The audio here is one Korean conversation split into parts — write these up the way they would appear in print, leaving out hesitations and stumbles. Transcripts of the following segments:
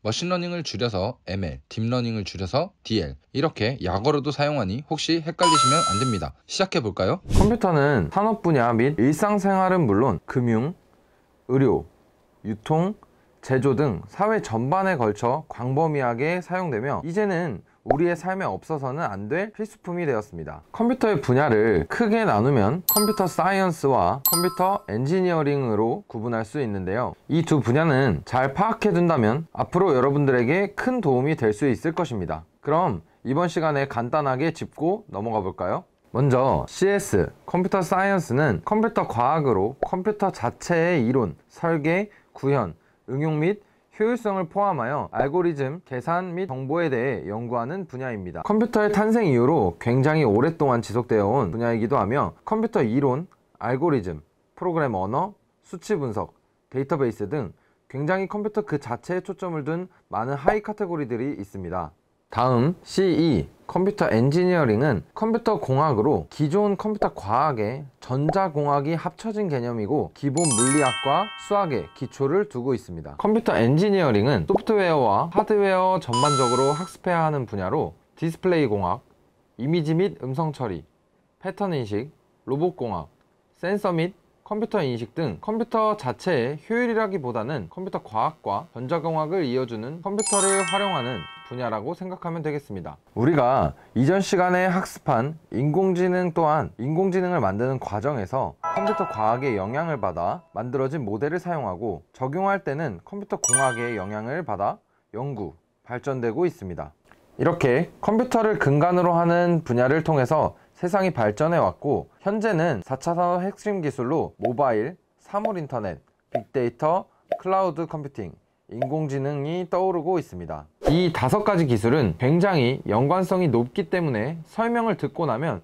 머신러닝을 줄여서 ML, 딥러닝을 줄여서 DL, 이렇게 약어로도 사용하니 혹시 헷갈리시면 안됩니다. 시작해볼까요? 컴퓨터는 산업 분야 및 일상생활은 물론 금융, 의료, 유통, 제조 등 사회 전반에 걸쳐 광범위하게 사용되며 이제는 우리의 삶에 없어서는 안 될 필수품이 되었습니다. 컴퓨터의 분야를 크게 나누면 컴퓨터 사이언스와 컴퓨터 엔지니어링으로 구분할 수 있는데요. 이 두 분야는 잘 파악해 둔다면 앞으로 여러분들에게 큰 도움이 될 수 있을 것입니다. 그럼 이번 시간에 간단하게 짚고 넘어가 볼까요? 먼저 CS, 컴퓨터 사이언스는 컴퓨터 과학으로 컴퓨터 자체의 이론, 설계, 구현, 응용 및 효율성을 포함하여 알고리즘, 계산 및 정보에 대해 연구하는 분야입니다. 컴퓨터의 탄생 이후로 굉장히 오랫동안 지속되어 온 분야이기도 하며 컴퓨터 이론, 알고리즘, 프로그램 언어, 수치 분석, 데이터베이스 등 굉장히 컴퓨터 그 자체에 초점을 둔 많은 하이 카테고리들이 있습니다. 다음 CE, 컴퓨터 엔지니어링은 컴퓨터 공학으로 기존 컴퓨터 과학에 전자공학이 합쳐진 개념이고 기본 물리학과 수학의 기초를 두고 있습니다. 컴퓨터 엔지니어링은 소프트웨어와 하드웨어 전반적으로 학습해야 하는 분야로 디스플레이 공학, 이미지 및 음성 처리, 패턴 인식, 로봇 공학, 센서 및 컴퓨터 인식 등 컴퓨터 자체의 효율이라기보다는 컴퓨터 과학과 전자공학을 이어주는 컴퓨터를 활용하는 분야라고 생각하면 되겠습니다. 우리가 이전 시간에 학습한 인공지능 또한 인공지능을 만드는 과정에서 컴퓨터 과학의 영향을 받아 만들어진 모델을 사용하고 적용할 때는 컴퓨터 공학의 영향을 받아 연구, 발전되고 있습니다. 이렇게 컴퓨터를 근간으로 하는 분야를 통해서 세상이 발전해 왔고 현재는 4차 산업 핵심 기술로 모바일, 사물 인터넷, 빅데이터, 클라우드 컴퓨팅, 인공지능이 떠오르고 있습니다. 이 5가지 기술은 굉장히 연관성이 높기 때문에 설명을 듣고 나면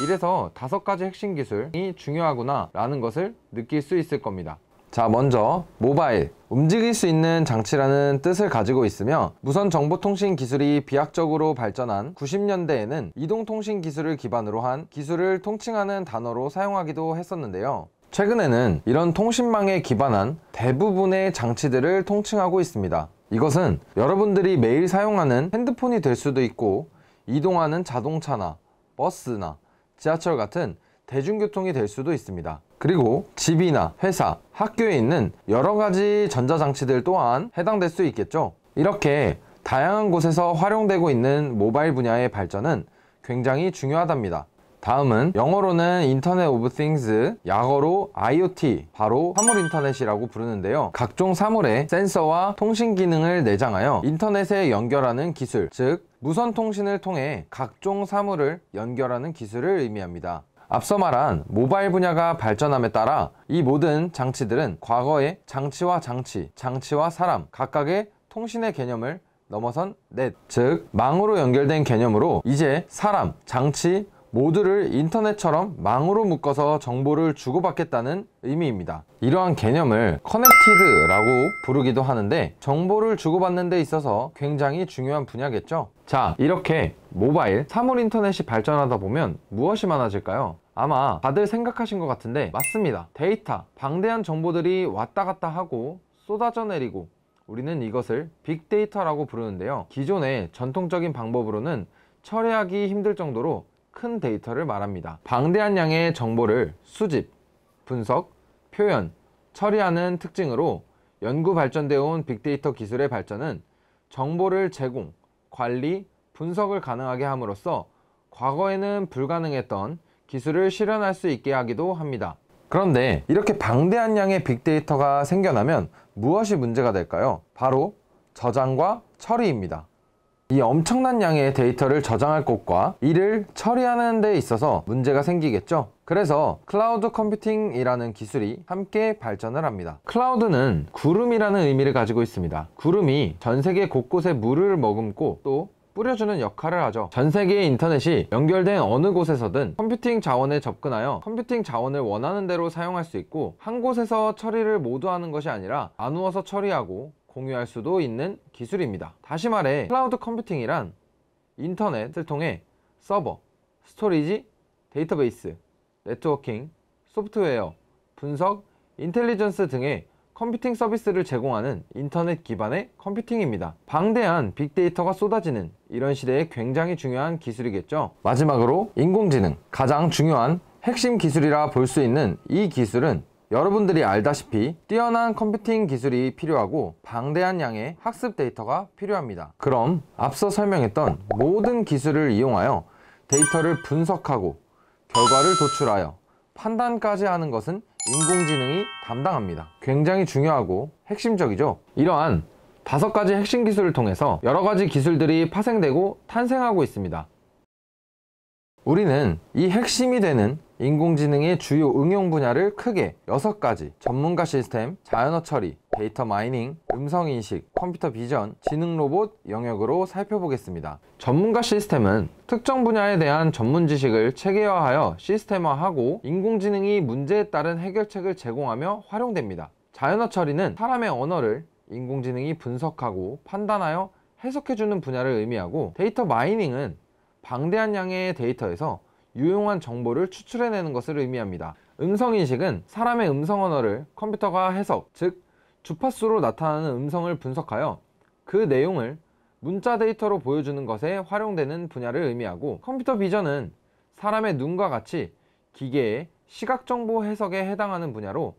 이래서 5가지 핵심 기술이 중요하구나 라는 것을 느낄 수 있을 겁니다. 자, 먼저 모바일, 움직일 수 있는 장치라는 뜻을 가지고 있으며 무선 정보통신 기술이 비약적으로 발전한 90년대에는 이동통신 기술을 기반으로 한 기술을 통칭하는 단어로 사용하기도 했었는데요. 최근에는 이런 통신망에 기반한 대부분의 장치들을 통칭하고 있습니다. 이것은 여러분들이 매일 사용하는 핸드폰이 될 수도 있고 이동하는 자동차나 버스나 지하철 같은 대중교통이 될 수도 있습니다. 그리고 집이나 회사, 학교에 있는 여러가지 전자장치들 또한 해당될 수 있겠죠. 이렇게 다양한 곳에서 활용되고 있는 모바일 분야의 발전은 굉장히 중요하답니다. 다음은 영어로는 인터넷 오브 띵스, 약어로 IoT, 바로 사물 인터넷이라고 부르는데요. 각종 사물에 센서와 통신 기능을 내장하여 인터넷에 연결하는 기술, 즉 무선 통신을 통해 각종 사물을 연결하는 기술을 의미합니다. 앞서 말한 모바일 분야가 발전함에 따라 이 모든 장치들은 과거의 장치와 장치, 장치와 사람 각각의 통신의 개념을 넘어선 넷, 즉 망으로 연결된 개념으로 이제 사람, 장치 모두를 인터넷처럼 망으로 묶어서 정보를 주고받겠다는 의미입니다. 이러한 개념을 커넥티드라고 부르기도 하는데 정보를 주고받는 데 있어서 굉장히 중요한 분야겠죠. 자, 이렇게 모바일, 사물 인터넷이 발전하다 보면 무엇이 많아질까요? 아마 다들 생각하신 것 같은데 맞습니다. 데이터, 방대한 정보들이 왔다 갔다 하고 쏟아져 내리고 우리는 이것을 빅데이터라고 부르는데요. 기존의 전통적인 방법으로는 처리하기 힘들 정도로 큰 데이터를 말합니다. 방대한 양의 정보를 수집, 분석, 표현, 처리하는 특징으로 연구 발전되어 온 빅데이터 기술의 발전은 정보를 제공, 관리, 분석을 가능하게 함으로써 과거에는 불가능했던 기술을 실현할 수 있게 하기도 합니다. 그런데 이렇게 방대한 양의 빅데이터가 생겨나면 무엇이 문제가 될까요? 바로 저장과 처리입니다. 이 엄청난 양의 데이터를 저장할 곳과 이를 처리하는 데 있어서 문제가 생기겠죠. 그래서 클라우드 컴퓨팅이라는 기술이 함께 발전을 합니다. 클라우드는 구름이라는 의미를 가지고 있습니다. 구름이 전 세계 곳곳에 물을 머금고 또 뿌려주는 역할을 하죠. 전 세계의 인터넷이 연결된 어느 곳에서든 컴퓨팅 자원에 접근하여 컴퓨팅 자원을 원하는 대로 사용할 수 있고 한 곳에서 처리를 모두 하는 것이 아니라 나누어서 처리하고 공유할 수도 있는 기술입니다. 다시 말해 클라우드 컴퓨팅이란 인터넷을 통해 서버, 스토리지, 데이터베이스, 네트워킹, 소프트웨어, 분석, 인텔리전스 등의 컴퓨팅 서비스를 제공하는 인터넷 기반의 컴퓨팅입니다. 방대한 빅데이터가 쏟아지는 이런 시대에 굉장히 중요한 기술이겠죠. 마지막으로 인공지능, 가장 중요한 핵심 기술이라 볼 수 있는 이 기술은 여러분들이 알다시피 뛰어난 컴퓨팅 기술이 필요하고 방대한 양의 학습 데이터가 필요합니다. 그럼 앞서 설명했던 모든 기술을 이용하여 데이터를 분석하고 결과를 도출하여 판단까지 하는 것은 인공지능이 담당합니다. 굉장히 중요하고 핵심적이죠. 이러한 5가지 핵심 기술을 통해서 여러 가지 기술들이 파생되고 탄생하고 있습니다. 우리는 이 핵심이 되는 인공지능의 주요 응용 분야를 크게 6가지 전문가 시스템, 자연어 처리, 데이터 마이닝, 음성인식, 컴퓨터 비전, 지능 로봇 영역으로 살펴보겠습니다. 전문가 시스템은 특정 분야에 대한 전문 지식을 체계화하여 시스템화하고 인공지능이 문제에 따른 해결책을 제공하며 활용됩니다. 자연어 처리는 사람의 언어를 인공지능이 분석하고 판단하여 해석해주는 분야를 의미하고, 데이터 마이닝은 방대한 양의 데이터에서 유용한 정보를 추출해내는 것을 의미합니다. 음성인식은 사람의 음성 언어를 컴퓨터가 해석, 즉 주파수로 나타나는 음성을 분석하여 그 내용을 문자 데이터로 보여주는 것에 활용되는 분야를 의미하고, 컴퓨터 비전은 사람의 눈과 같이 기계의 시각정보 해석에 해당하는 분야로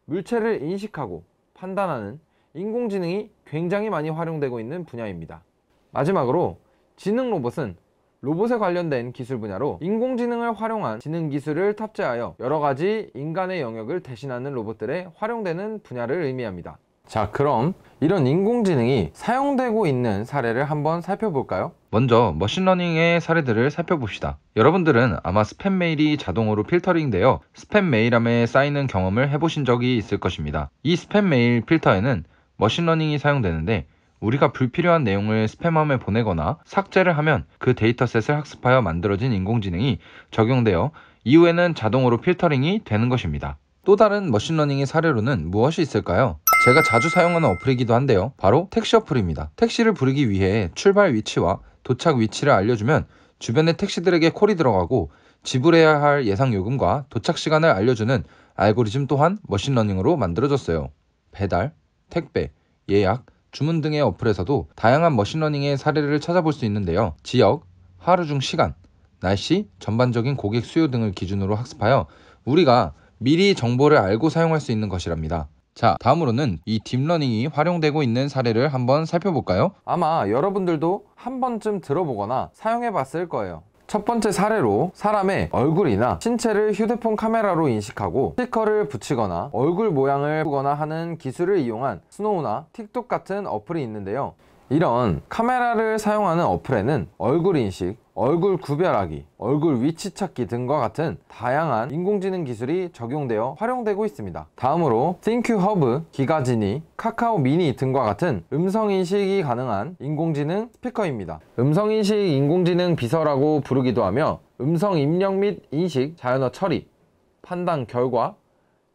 물체를 인식하고 판단하는 인공지능이 굉장히 많이 활용되고 있는 분야입니다. 마지막으로 지능 로봇은 로봇에 관련된 기술 분야로 인공지능을 활용한 지능 기술을 탑재하여 여러가지 인간의 영역을 대신하는 로봇들에 활용되는 분야를 의미합니다. 자, 그럼 이런 인공지능이 사용되고 있는 사례를 한번 살펴볼까요? 먼저 머신러닝의 사례들을 살펴봅시다. 여러분들은 아마 스팸 메일이 자동으로 필터링되어 스팸 메일함에 쌓이는 경험을 해보신 적이 있을 것입니다. 이 스팸 메일 필터에는 머신러닝이 사용되는데, 우리가 불필요한 내용을 스팸함에 보내거나 삭제를 하면 그 데이터셋을 학습하여 만들어진 인공지능이 적용되어 이후에는 자동으로 필터링이 되는 것입니다. 또 다른 머신러닝의 사례로는 무엇이 있을까요? 제가 자주 사용하는 어플이기도 한데요. 바로 택시 어플입니다. 택시를 부르기 위해 출발 위치와 도착 위치를 알려주면 주변의 택시들에게 콜이 들어가고 지불해야 할 예상 요금과 도착 시간을 알려주는 알고리즘 또한 머신러닝으로 만들어졌어요. 배달, 택배, 예약, 주문 등의 어플에서도 다양한 머신러닝의 사례를 찾아볼 수 있는데요. 지역, 하루 중 시간, 날씨, 전반적인 고객 수요 등을 기준으로 학습하여 우리가 미리 정보를 알고 사용할 수 있는 것이랍니다. 자, 다음으로는 이 딥러닝이 활용되고 있는 사례를 한번 살펴볼까요? 아마 여러분들도 한 번쯤 들어보거나 사용해 봤을 거예요. 첫 번째 사례로 사람의 얼굴이나 신체를 휴대폰 카메라로 인식하고 스티커를 붙이거나 얼굴 모양을 보거나 하는 기술을 이용한 스노우나 틱톡 같은 어플이 있는데요. 이런 카메라를 사용하는 어플에는 얼굴 인식, 얼굴 구별하기, 얼굴 위치 찾기 등과 같은 다양한 인공지능 기술이 적용되어 활용되고 있습니다. 다음으로 띵큐허브, 기가지니, 카카오 미니 등과 같은 음성인식이 가능한 인공지능 스피커입니다. 음성인식 인공지능 비서라고 부르기도 하며 음성 입력 및 인식, 자연어 처리, 판단 결과,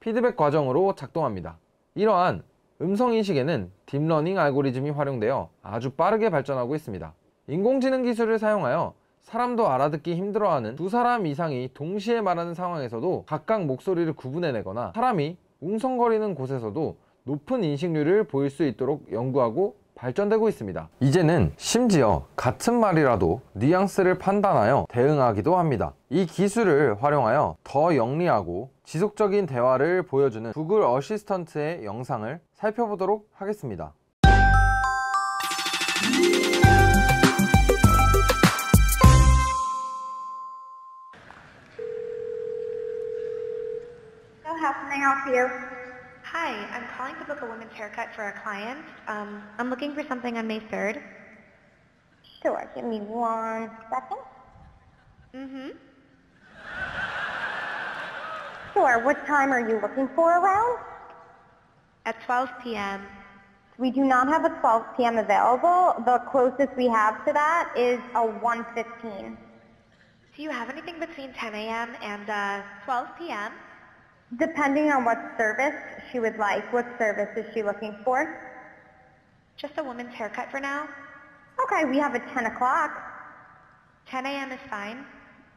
피드백 과정으로 작동합니다. 이러한 음성인식에는 딥러닝 알고리즘이 활용되어 아주 빠르게 발전하고 있습니다. 인공지능 기술을 사용하여 사람도 알아듣기 힘들어하는 2사람 이상이 동시에 말하는 상황에서도 각각 목소리를 구분해내거나 사람이 웅성거리는 곳에서도 높은 인식률을 보일 수 있도록 연구하고 발전되고 있습니다. 이제는 심지어 같은 말이라도 뉘앙스를 판단하여 대응하기도 합니다. 이 기술을 활용하여 더 영리하고 지속적인 대화를 보여주는 구글 어시스턴트의 영상을 살펴보도록 하겠습니다. How can I help you? Hi, I'm calling to book a women's haircut for a client. I'm looking for something on May 3rd. Sure, give me 1 second. Mm-hmm. Sure, what time are you looking for around? At 12 p.m. We do not have a 12 p.m. available. The closest we have to that is a 1:15. Do you have anything between 10 a.m. and 12 p.m.? Depending on what service she would like. What service is she looking for? Just a woman's haircut for now. Okay, we have a 10 o'clock. 10 a.m. is fine.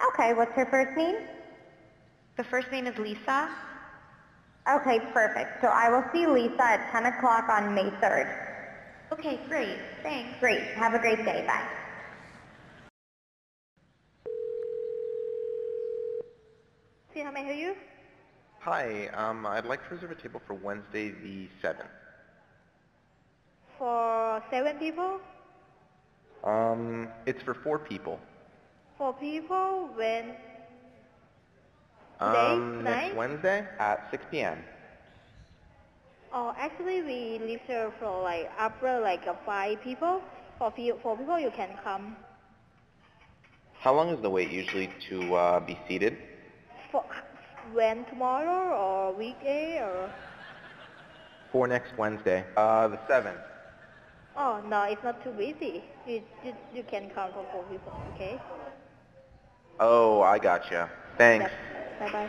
Okay, what's her first name? The first name is Lisa. Okay, perfect. So I will see Lisa at 10 o'clock on May 3rd. Okay, great. Thanks. Great. Have a great day. Bye. See how may I help you? Hi, I'd like to reserve a table for Wednesday the 7th. For 7 people? It's for 4 people. 4 people when? Today? Next Tonight? Wednesday at 6 p.m. Oh, actually we reserve for like after like 5 people. For 4 people you can come. How long is the wait usually to be seated? For when, tomorrow or weekday or? For next Wednesday, the 7th. Oh no, it's not too busy. You can come for 4 people, okay? Oh, I gotcha. Thanks. Bye bye.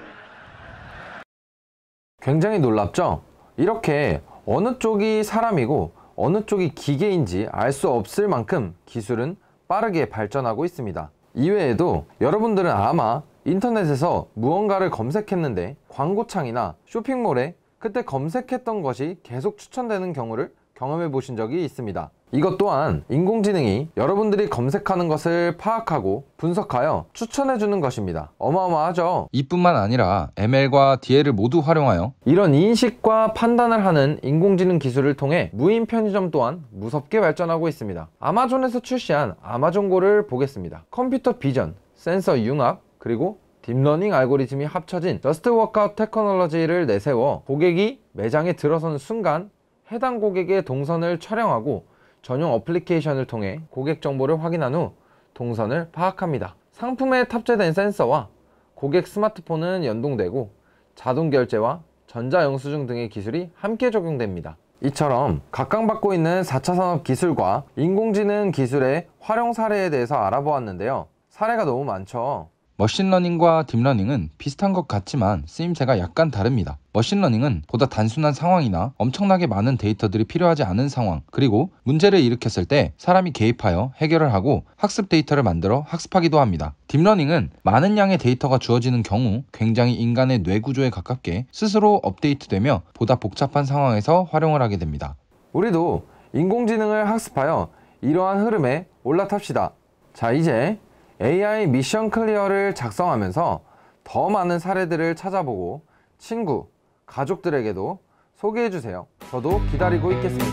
굉장히 놀랍죠? 이렇게 어느 쪽이 사람이고 어느 쪽이 기계인지 알 수 없을 만큼 기술은 빠르게 발전하고 있습니다. 이외에도 여러분들은 아마 인터넷에서 무언가를 검색했는데 광고창이나 쇼핑몰에 그때 검색했던 것이 계속 추천되는 경우를 경험해 보신 적이 있습니다. 이것 또한 인공지능이 여러분들이 검색하는 것을 파악하고 분석하여 추천해 주는 것입니다. 어마어마하죠? 이뿐만 아니라 ML과 DL을 모두 활용하여 이런 인식과 판단을 하는 인공지능 기술을 통해 무인 편의점 또한 무섭게 발전하고 있습니다. 아마존에서 출시한 아마존고를 보겠습니다. 컴퓨터 비전, 센서 융합, 그리고 딥러닝 알고리즘이 합쳐진 저스트 워크아웃 테크놀로지를 내세워 고객이 매장에 들어서는 순간 해당 고객의 동선을 촬영하고 전용 어플리케이션을 통해 고객 정보를 확인한 후 동선을 파악합니다. 상품에 탑재된 센서와 고객 스마트폰은 연동되고 자동 결제와 전자영수증 등의 기술이 함께 적용됩니다. 이처럼 각광받고 있는 4차 산업 기술과 인공지능 기술의 활용 사례에 대해서 알아보았는데요. 사례가 너무 많죠. 머신러닝과 딥러닝은 비슷한 것 같지만 쓰임새가 약간 다릅니다. 머신러닝은 보다 단순한 상황이나 엄청나게 많은 데이터들이 필요하지 않은 상황, 그리고 문제를 일으켰을 때 사람이 개입하여 해결을 하고 학습 데이터를 만들어 학습하기도 합니다. 딥러닝은 많은 양의 데이터가 주어지는 경우 굉장히 인간의 뇌 구조에 가깝게 스스로 업데이트되며 보다 복잡한 상황에서 활용을 하게 됩니다. 우리도 인공지능을 학습하여 이러한 흐름에 올라탑시다. 자, 이제 AI 미션 클리어를 작성하면서 더 많은 사례들을 찾아보고 친구, 가족들에게도 소개해주세요. 저도 기다리고 있겠습니다.